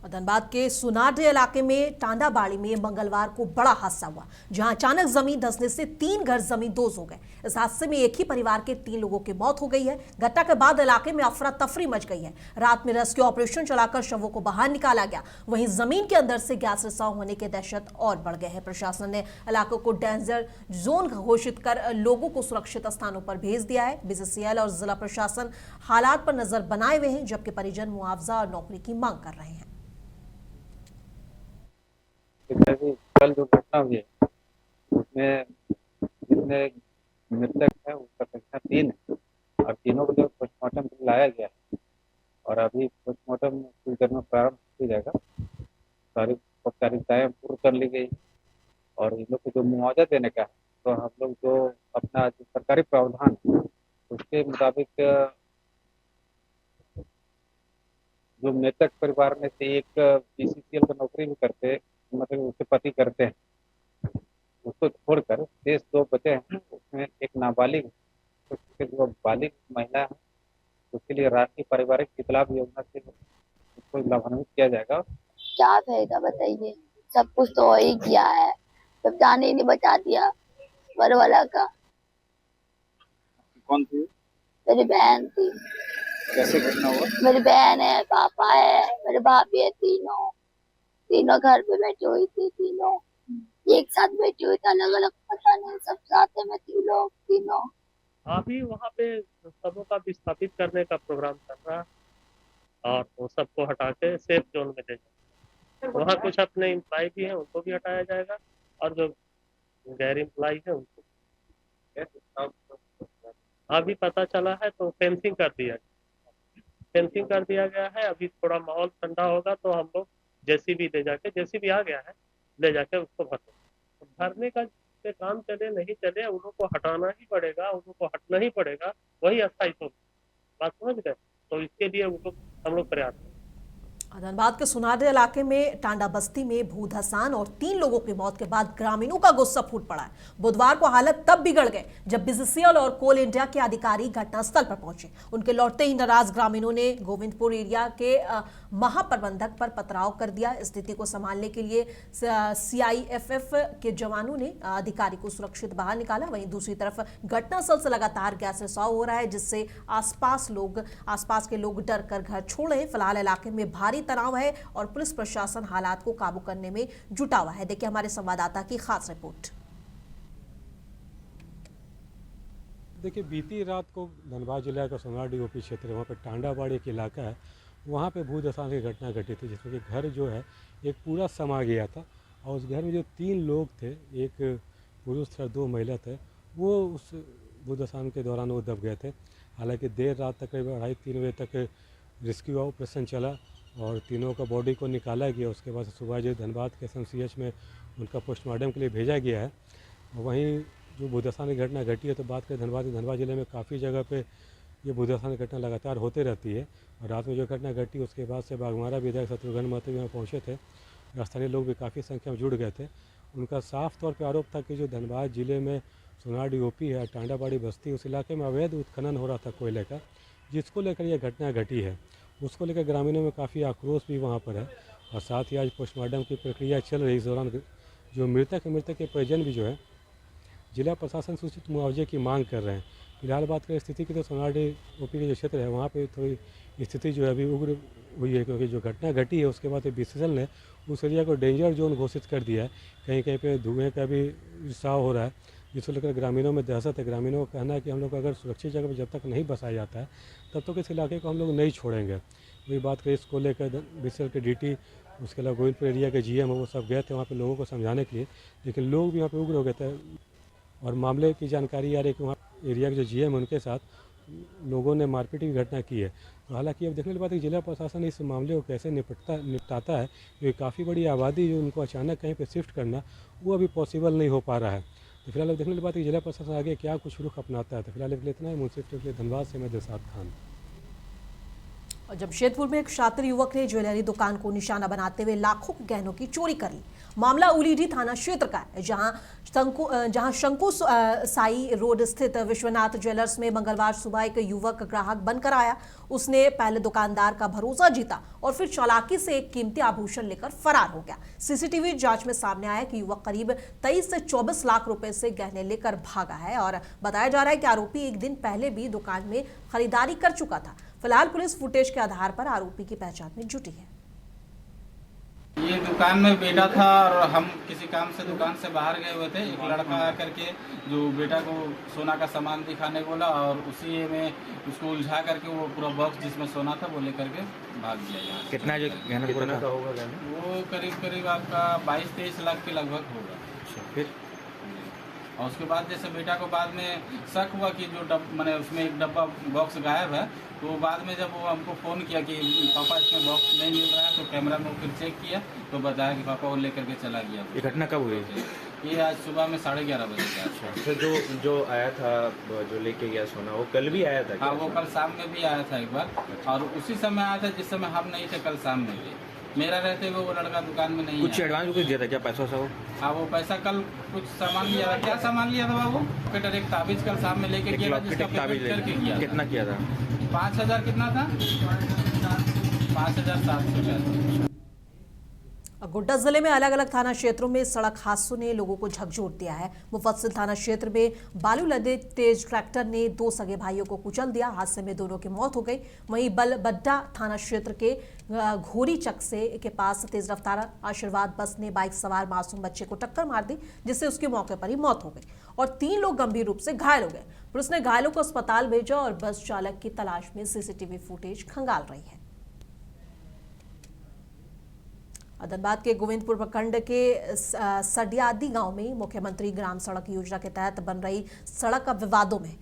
और धनबाद के सुनाडे इलाके में टांडाबाड़ी में मंगलवार को बड़ा हादसा हुआ, जहां अचानक जमीन धंसने से 3 घर जमींदोज हो गए। इस हादसे में एक ही परिवार के 3 लोगों की मौत हो गई है। घटना के बाद इलाके में अफरा तफरी मच गई है। रात में रेस्क्यू ऑपरेशन चलाकर शवों को बाहर निकाला गया। वहीं जमीन के अंदर से गैस रिसाव होने के दहशत और बढ़ गए हैं। प्रशासन ने इलाकों को डेंजर जोन घोषित कर लोगों को सुरक्षित स्थानों पर भेज दिया है। बीसीसीएल और जिला प्रशासन हालात पर नजर बनाए हुए हैं, जबकि परिजन मुआवजा और नौकरी की मांग कर रहे हैं। कल जो घटना हुई है उसमें जितने मृतक है उसका संख्या 3 है और तीनों को जो पोस्टमार्टम के लिए लाया गया है और अभी पोस्टमार्टम कुछ देर में प्रारंभ हो जाएगा। सारी औपचारिकताएं पूर्ण कर ली गई और इन लोग को जो मुआवजा देने का है तो हम लोग जो अपना जो सरकारी प्रावधान है उसके मुताबिक जो मृतक परिवार में से एक बीसीसीएल का नौकरी भी करते मतलब उसके पति करते हैं, उसको छोड़कर शेष 2 बचे हैं। उसमें एक नाबालिग उसके जो बालिग महिला है उसके लिए राष्ट्रीय पारिवारिक विकलांग योजना से उसको लाभान्वित किया जाएगा। क्या फायदा बताइए, सब कुछ तो हो ही किया है, सब जाने ही नहीं बचा दिया वर वाला का। कौन थी? मेरी बहन थी। कैसे घटना हुआ? मेरी बहन है, पापा है, मेरे भाभी है, तीनों घर पे बैठी हुई थी। तीनों एक साथ बैठी हुई थी, अलग अलग पता नहीं, सब साथ में थी लोग तीनों। अभी वहाँ पे सबों का विस्थापित करने का प्रोग्राम चल रहा है और वो सबको हटा के सेफ जोन में ले जाएंगे। वहाँ कुछ अपने एम्प्लॉय भी हैं, उनको भी हटाया जाएगा और जो गैर एम्प्लॉय है उनको अभी पता चला है तो फेंसिंग कर दिया गया है। अभी थोड़ा माहौल ठंडा होगा तो हम लोग जेसीबी आ गया है, ले जाके उसको भरने का पे काम चले नहीं चले उन लोगों को हटाना ही पड़ेगा, उन लोगों को हटना ही पड़ेगा, वही स्थायित्व। बात समझ गए? तो इसके लिए हम लोग प्रयास करें। धनबाद के सुनाडे इलाके में टांडा बस्ती में भूधसान और 3 लोगों की मौत के बाद ग्रामीणों का गुस्सा फूट पड़ा है। बुधवार को हालत तब बिगड़ गए जब बीसीसीएल और कोल इंडिया के अधिकारी घटनास्थल पर पहुंचे। उनके लौटते ही नाराज ग्रामीणों ने गोविंदपुर एरिया के महाप्रबंधक पर पथराव कर दिया। स्थिति को संभालने के लिए सीआईएफएफ के जवानों ने अधिकारी को सुरक्षित बाहर निकाला। वहीं दूसरी तरफ घटनास्थल से लगातार गैस रिसाव हो रहा है, जिससे आसपास के लोग डर कर घर छोड़ रहे हैं। फिलहाल इलाके में भारी तनाव है और पुलिस प्रशासन हालात को काबू करने में जुटा हुआ है। देखिए हमारे संवाददाता की खास रिपोर्ट। देखिए, बीती रात को धनबाद जिला का सोनाडी ओपी क्षेत्र है, वहाँ पर टांडाबाड़ी एक इलाका है, वहाँ पे भूधसान की घटना घटी थी, जिसमें कि घर जो है एक पूरा समा गया था और उस घर में जो 3 लोग थे, एक पुरुष था, 2 महिला थे, वो उस भूधसान के दौरान वो दब गए थे। हालांकि देर रात तक करीब 2:30-3 बजे तक रेस्क्यू ऑपरेशन चला और तीनों का बॉडी को निकाला गया। उसके बाद सुबह जो धनबाद के एसएमसीएच में उनका पोस्टमार्टम के लिए भेजा गया है। वहीं जो भूधसान की घटना घटी है, तो बात करें धनबाद जिले में काफ़ी जगह पे ये भूधसान की घटना लगातार होते रहती है। और रात में जो घटना घटी उसके बाद से बाघमारा विधायक शत्रुघ्न महतो यहाँ पहुँचे थे, स्थानीय लोग भी काफ़ी संख्या में जुड़ गए थे। उनका साफ तौर पर आरोप था कि जो धनबाद जिले में सोनाडी ओपी है, टांडाबाड़ी बस्ती, उस इलाके में अवैध उत्खनन हो रहा था कोयले का, जिसको लेकर यह घटना घटी है। उसको लेकर ग्रामीणों में काफ़ी आक्रोश भी वहाँ पर है और साथ ही आज पोस्टमार्टम की प्रक्रिया चल रही है। इस दौरान जो मृतक के परिजन भी जो है जिला प्रशासन से उचित मुआवजे की मांग कर रहे हैं। फिलहाल बात करें स्थिति की, तो सोनाडी ओपी के जो क्षेत्र है वहाँ पे थोड़ी स्थिति जो है अभी उग्र हुई है, क्योंकि जो घटना घटी है उसके बाद बीसीसीएल ने उस एरिया को डेंजर जोन घोषित कर दिया है। कहीं कहीं पे धुएँ का भी रिसाव हो रहा है, जिसको लेकर ग्रामीणों में दहशत है। ग्रामीणों का कहना है कि हम लोग अगर सुरक्षित जगह पर जब तक नहीं बसाया जाता है तब तक इस इलाके को हम लोग नहीं छोड़ेंगे। वही बात करें इसको लेकर बीसीसीएल के डीटी, उसके अलावा गोविंदपुर एरिया के जीएम वो सब गए थे वहाँ पे लोगों को समझाने के लिए, लेकिन लोग भी वहाँ पे उग्र हो गए थे। और मामले की जानकारी आ रही है कि वहाँ एरिया के जो जीएम उनके साथ लोगों ने मारपीट की घटना की है। तो हालांकि अब देखने की बात है कि जिला प्रशासन इस मामले को कैसे निपटाता है, क्योंकि काफ़ी बड़ी आबादी जो उनको अचानक कहीं पर शिफ्ट करना वो अभी पॉसिबल नहीं हो पा रहा है। तो फिलहाल अब देखने की बात है कि जिला प्रशासन आगे क्या कुछ रुख अपनाता है। तो फिलहाल इतना है। मुंसिफ के लिए धनबाद से मैं दिलशाद खान। और जमशेदपुर में एक छात्र युवक ने ज्वेलरी दुकान को निशाना बनाते हुए लाखों के गहनों की चोरी कर ली। मामला उलीडी थाना क्षेत्र का है, जहां शंकु साई रोड स्थित विश्वनाथ ज्वेलर्स में मंगलवार सुबह एक युवक ग्राहक बनकर आया। उसने पहले दुकानदार का भरोसा जीता और फिर चालाकी से एक कीमती आभूषण लेकर फरार हो गया। सीसीटीवी जांच में सामने आया कि युवक करीब 23 से 24 लाख रुपए से गहने लेकर भागा है और बताया जा रहा है कि आरोपी एक दिन पहले भी दुकान में खरीदारी कर चुका था। फिलहाल पुलिस फुटेज के आधार पर आरोपी की पहचान में जुटी है। ये दुकान में बेटा था और हम किसी काम से दुकान से बाहर गए हुए थे। एक लड़का आकर के जो बेटा को सोना का सामान दिखाने बोला और उसी में उसको उलझा करके वो पूरा बॉक्स जिसमें सोना था वो लेकर के भाग गया यहाँ। कितना जो गहना कितना का होगा गहना? वो करीब करीब आपका 22-23 लाख के लगभग होगा। फिर और उसके बाद जैसे बेटा को बाद में शक हुआ कि जो मैंने उसमें एक डब्बा बॉक्स गायब है, तो बाद में जब वो हमको फ़ोन किया कि पापा इसमें बॉक्स नहीं मिल रहा है, तो कैमरा में फिर चेक किया तो बताया कि पापा वो लेकर के चला गया। ये घटना कब हुई थी? ये आज सुबह में 11:30 बजे का। अच्छा, तो जो आया था, जो लेके गया सोना, वो कल भी आया था क्या? हाँ, वो कल शाम में भी आया था एक बार और उसी समय आया था जिस समय हम नहीं थे। कल शाम में भी मेरा रहते हुए वो लड़का दुकान में नहीं कुछ है। एडवांस कुछ दिया था क्या, पैसा सा? हाँ, वो पैसा कल कुछ सामान लिया था। क्या सामान लिया था बाबू? फिर एक ताबीज कल शाम में लेके गया, जिसका पेमेंट करके गया। कितना किया था? 5,000 कितना था? 5,700। गोड्डा जिले में अलग अलग थाना क्षेत्रों में सड़क हादसों ने लोगों को झकझोर दिया है। मुफस्सिल थाना क्षेत्र में बालू लदे तेज ट्रैक्टर ने 2 सगे भाइयों को कुचल दिया। हादसे में दोनों की मौत हो गई। वहीं बलबड्डा थाना क्षेत्र के घोरी चकसे के पास तेज रफ्तार आशीर्वाद बस ने बाइक सवार मासूम बच्चे को टक्कर मार दी, जिससे उसके मौके पर ही मौत हो गई और 3 लोग गंभीर रूप से घायल हो गए। पुलिस ने घायलों को अस्पताल भेजा और बस चालक की तलाश में सीसीटीवी फुटेज खंगाल रही है। धनबाद के गोविंदपुर प्रखंड के सडियादी गांव में मुख्यमंत्री ग्राम सड़क योजना के तहत बन रही सड़क विवादों में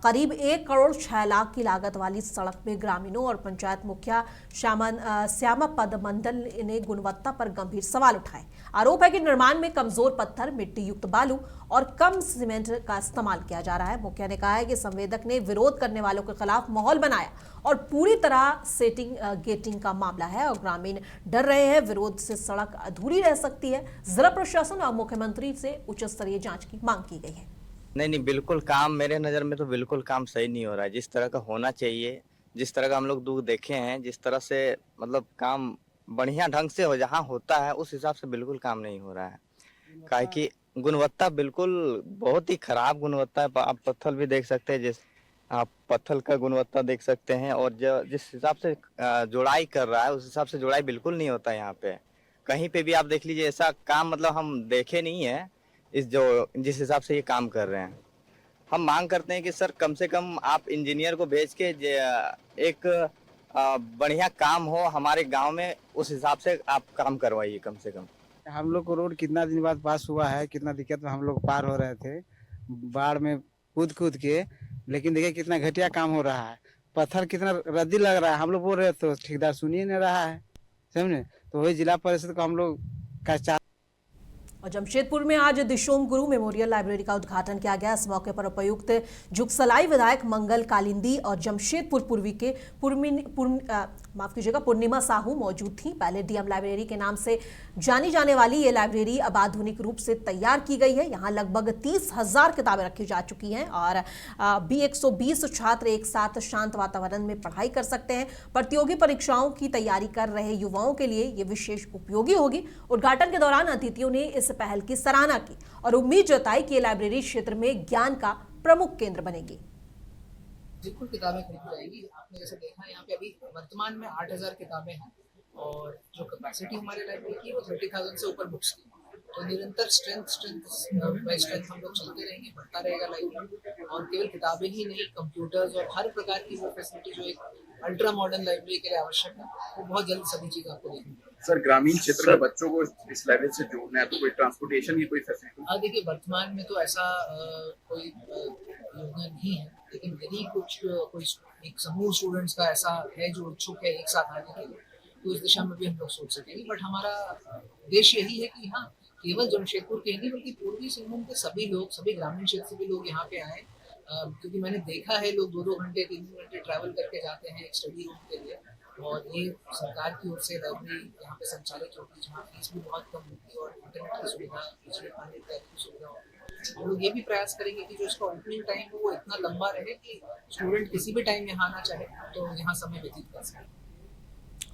करीब 1 करोड़ 6 लाख की लागत वाली सड़क में ग्रामीणों और पंचायत मुखिया श्यामापद मंडल ने गुणवत्ता पर गंभीर सवाल उठाए। आरोप है कि निर्माण में कमजोर पत्थर, मिट्टी युक्त बालू और कम सीमेंट का इस्तेमाल किया जा रहा है। मुखिया ने कहा है कि संवेदक ने विरोध करने वालों के खिलाफ माहौल बनाया और पूरी तरह सेटिंग गेटिंग का मामला है और ग्रामीण डर रहे हैं। विरोध से सड़क अधूरी रह सकती है। जिला प्रशासन और मुख्यमंत्री से उच्च स्तरीय जांच की मांग की गई है। नहीं, बिल्कुल काम, मेरे नज़र में तो बिल्कुल काम सही नहीं हो रहा है। जिस तरह का होना चाहिए, जिस तरह का हम लोग दुख देखे हैं, जिस तरह से मतलब काम बढ़िया ढंग से हो जहाँ होता है, उस हिसाब से बिल्कुल काम नहीं हो रहा है। काहे कि गुणवत्ता बिल्कुल बहुत ही खराब गुणवत्ता है। आप पत्थर भी देख सकते हैं, जिस आप पत्थर का गुणवत्ता देख सकते हैं और जिस हिसाब से जोड़ाई कर रहा है उस हिसाब से जोड़ाई बिल्कुल नहीं होता है। यहाँ पे कहीं पे भी आप देख लीजिए, ऐसा काम मतलब हम देखे नहीं है जिस हिसाब से ये काम कर रहे हैं। हम मांग करते हैं कि सर कम से कम आप इंजीनियर को भेज के एक बढ़िया काम हो हमारे गांव में, उस हिसाब से आप काम करवाइए कम से कम। हम लोग को रोड कितना दिन बाद पास हुआ है, कितना दिक्कत में हम लोग पार हो रहे थे बाढ़ में कूद के, लेकिन देखिए कितना घटिया काम हो रहा है। पत्थर कितना रद्दी लग रहा है। हम लोग बोल रहे तो ठेकेदार सुनिए नहीं रहा है, समझे। तो वही जिला परिषद को हम लोग का। और जमशेदपुर में आज दिशोम गुरु मेमोरियल लाइब्रेरी का उद्घाटन किया गया। इस मौके पर उपायुक्त जुगसलाई विधायक मंगल कालिंदी और जमशेदपुर पूर्वी के पूर्णिमा साहू मौजूद थी। पहले डीएम लाइब्रेरी के नाम से जानी जाने वाली ये लाइब्रेरी अब आधुनिक रूप से तैयार की गई है। यहाँ लगभग 30,000 किताबें रखी जा चुकी हैं और भी 120 छात्र एक साथ शांत वातावरण में पढ़ाई कर सकते हैं। प्रतियोगी परीक्षाओं की तैयारी कर रहे युवाओं के लिए ये विशेष उपयोगी होगी। उद्घाटन के दौरान अतिथियों ने इस पहल की सराहना की और उम्मीद जताई कि लाइब्रेरी क्षेत्र में ज्ञान का प्रमुख केंद्र बनेगी। बिल्कुल किताबें खरीदी जाएगी। आपने जैसे देखा यहाँ पे अभी वर्तमान में 8,000 किताबें हैं और जो कैपेसिटी हमारे लाइब्रेरी की वो 30,000 से ऊपर बुक्स की। तो निरंतर स्ट्रेंथ बाय स्ट्रेंथ हम लोग चलते रहेंगे, बढ़ता रहेगा लाइब्रेरी। और केवल किताबें ही नहीं, कंप्यूटर्स और हर प्रकार की वो फैसिलिटी जो एक अल्ट्रा मॉडर्न लाइब्रेरी के लिए आवश्यक है, वो बहुत जल्द सभी चीज़ आपको देखने। सर, ग्रामीण क्षेत्र में बच्चों को इस लाइब्रेरी से जोड़ना है तो कोई ट्रांसपोर्टेशन की कोई फैसिलिटी? देखिए वर्तमान में तो ऐसा कोई योजना नहीं है, लेकिन यदि कोई एक समूह स्टूडेंट्स का ऐसा है जो इच्छुक है एक साथ आने के लिए, तो इस दिशा में भी हम लोग सोच सकेंगे। बट हमारा उद्देश्य यही है कि हाँ, केवल जमशेदपुर के नहीं बल्कि पूर्वी सिंहभूम के सभी लोग, सभी ग्रामीण क्षेत्र से भी लोग यहाँ पे आए। क्योंकि मैंने देखा है लोग 2-2 घंटे 3 घंटे ट्रैवल करके जाते हैं एक स्टडी रूम के लिए, और ये सरकार की ओर से लाइब्रेरी यहाँ पे संचालित होती है, जहाँ फीस भी बहुत कम होती है और इंटरनेट की सुविधा, बिजली पानी इत्यादि की सुविधा होती है। हम लोग ये भी प्रयास करेंगे कि जो इसका ओपनिंग टाइम है वो इतना लंबा रहे कि स्टूडेंट किसी भी टाइम यहाँ आना चाहे तो यहाँ समय व्यतीत कर सके।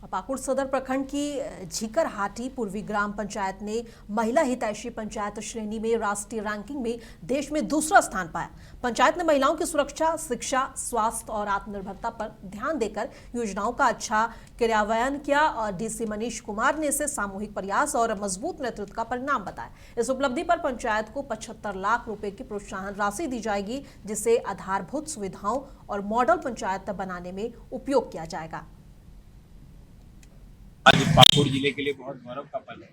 पाकुड़ सदर प्रखंड की झीकरहाटी पूर्वी ग्राम पंचायत ने महिला हितैषी पंचायत श्रेणी में राष्ट्रीय रैंकिंग में देश में दूसरा स्थान पाया। पंचायत ने महिलाओं की सुरक्षा, शिक्षा, स्वास्थ्य और आत्मनिर्भरता पर ध्यान देकर योजनाओं का अच्छा क्रियान्वयन किया और डीसी मनीष कुमार ने इसे सामूहिक प्रयास और मजबूत नेतृत्व का परिणाम बताया। इस उपलब्धि पर पंचायत को 75 लाख रुपए की प्रोत्साहन राशि दी जाएगी, जिसे आधारभूत सुविधाओं और मॉडल पंचायत बनाने में उपयोग किया जाएगा। आज पाकुड़ जिले के लिए बहुत गौरव का पल है।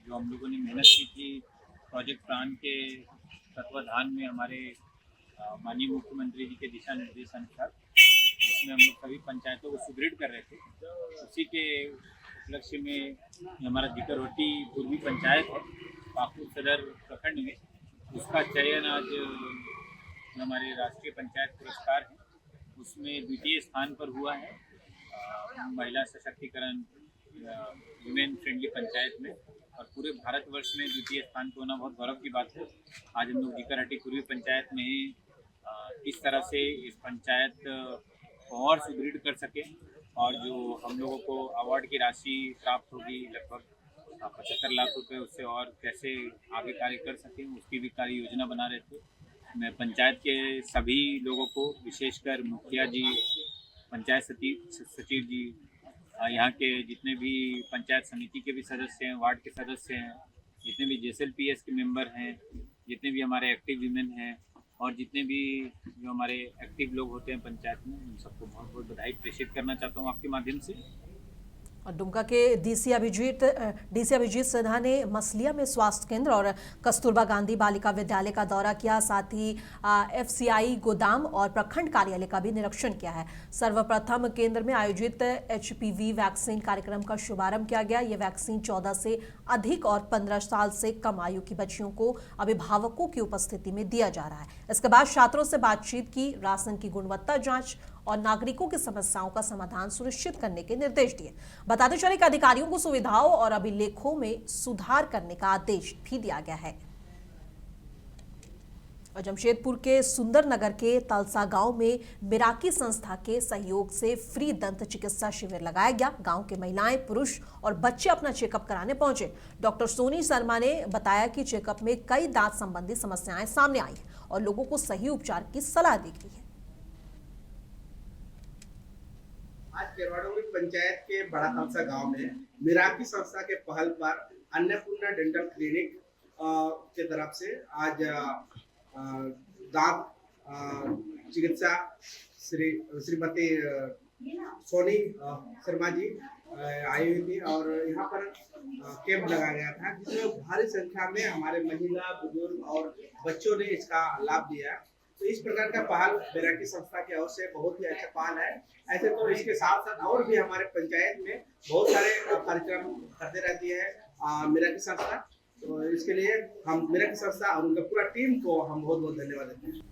जो हम लोगों ने मेहनत की थी प्रोजेक्ट प्लान के तत्वाधान में हमारे माननीय मुख्यमंत्री जी के दिशा निर्देश अनुसार, जिसमें हम लोग सभी पंचायतों को सुदृढ़ कर रहे थे, उसी के उपलक्ष्य में हमारा झीकरहाटी पूर्वी पंचायत है पाकुड़ सदर प्रखंड में, उसका चयन आज हमारे राष्ट्रीय पंचायत पुरस्कार है उसमें द्वितीय स्थान पर हुआ है। महिला सशक्तिकरण वुमेन फ्रेंडली पंचायत में और पूरे भारतवर्ष में द्वितीय स्थान पे होना बहुत गौरव की बात है। आज हम लोग झीकरहाटी पूर्वी पंचायत में ही किस तरह से इस पंचायत को और सुदृढ़ कर सके और जो हम लोगों को अवार्ड की राशि प्राप्त होगी लगभग 75 लाख रुपए, उससे और कैसे आगे कार्य कर सकें उसकी भी कार्य योजना बना रहे थे। मैं पंचायत के सभी लोगों को, विशेषकर मुखिया जी, पंचायत सचिव जी, यहाँ के जितने भी पंचायत समिति के भी सदस्य हैं, वार्ड के सदस्य हैं, जितने भी JSLPS के मेंबर हैं, जितने भी हमारे एक्टिव वीमेन हैं और जितने भी जो हमारे एक्टिव लोग होते हैं पंचायत में, उन सबको बहुत बहुत बधाई प्रेषित करना चाहता हूँ आपके माध्यम से। और दुमका के डीसी अभिजीत सिन्हा ने मसलिया में स्वास्थ्य केंद्र और कस्तूरबा गांधी बालिका विद्यालय का दौरा किया, साथ ही FCI गोदाम और प्रखंड कार्यालय का भी निरीक्षण किया है। सर्वप्रथम केंद्र में आयोजित HPV वैक्सीन कार्यक्रम का शुभारंभ किया गया। ये वैक्सीन 14 से अधिक और 15 साल से कम आयु की बच्चियों को अभिभावकों की उपस्थिति में दिया जा रहा है। इसके बाद छात्रों से बातचीत की, राशन की गुणवत्ता जांच और नागरिकों की समस्याओं का समाधान सुनिश्चित करने के निर्देश दिए। बताते चले कि अधिकारियों को सुविधाओं और अभिलेखों में सुधार करने का आदेश भी दिया गया है। और जमशेदपुर के सुंदर नगर के तलसा गांव में मिराकी संस्था के सहयोग से फ्री दंत चिकित्सा शिविर लगाया गया। गांव के महिलाएं, पुरुष और बच्चे अपना चेकअप कराने पहुंचे। डॉक्टर सोनी शर्मा ने बताया कि चेकअप में कई दांत संबंधी समस्याएं सामने आई हैं और लोगों को सही उपचार की सलाह दी गई है। आज केरवाड़ोली पंचायत के बड़ा तलसा गांव में मिराकी संस्था के पहल पर अन्नपूर्णा डेंटल क्लिनिक के तरफ से आज दांत चिकित्सा श्रीमती सोनी शर्मा जी आई हुई थी और यहाँ पर कैंप लगाया गया था, जिसमें भारी संख्या में हमारे महिला, बुजुर्ग और बच्चों ने इसका लाभ लिया। तो इस प्रकार का पहल मिराकी संस्था की ओर से बहुत ही अच्छा पहल है। ऐसे तो इसके साथ साथ और भी हमारे पंचायत में बहुत सारे कार्यक्रम करते रहती है मिराकी संस्था। तो इसके लिए हम मिराकी संस्था और उनका पूरा टीम को हम बहुत बहुत धन्यवाद देते हैं।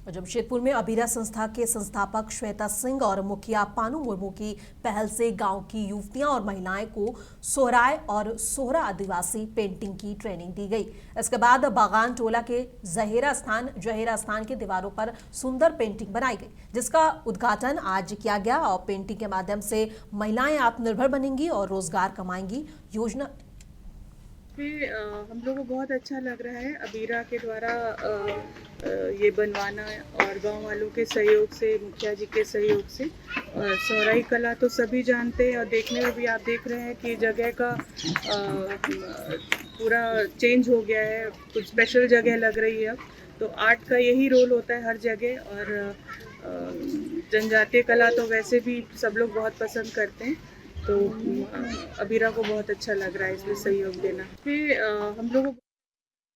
जमशेदपुर में अबीरा संस्था के संस्थापक श्वेता सिंह और मुखिया पानू मुर्मू की पहल से गांव की युवतियां और महिलाएं को सोहराय और सोहरा आदिवासी पेंटिंग की ट्रेनिंग दी गई। इसके बाद बागान टोला के जहेरा स्थान के दीवारों पर सुंदर पेंटिंग बनाई गई, जिसका उद्घाटन आज किया गया और पेंटिंग के माध्यम से महिलाएं आत्मनिर्भर बनेंगी और रोजगार कमाएंगी। योजना हम लोगों को बहुत अच्छा लग रहा है अबीरा के द्वारा ये बनवाना और गांव वालों के सहयोग से, मुखिया जी के सहयोग से। सोहराई कला तो सभी जानते हैं और देखने में भी आप देख रहे हैं कि जगह का पूरा चेंज हो गया है, कुछ स्पेशल जगह लग रही है अब। तो आर्ट का यही रोल होता है हर जगह। और जनजातीय कला तो वैसे भी सब लोग बहुत पसंद करते हैं, तो अबीरा को बहुत अच्छा लग रहा है इसमें सहयोग देना। फिर हम लोगों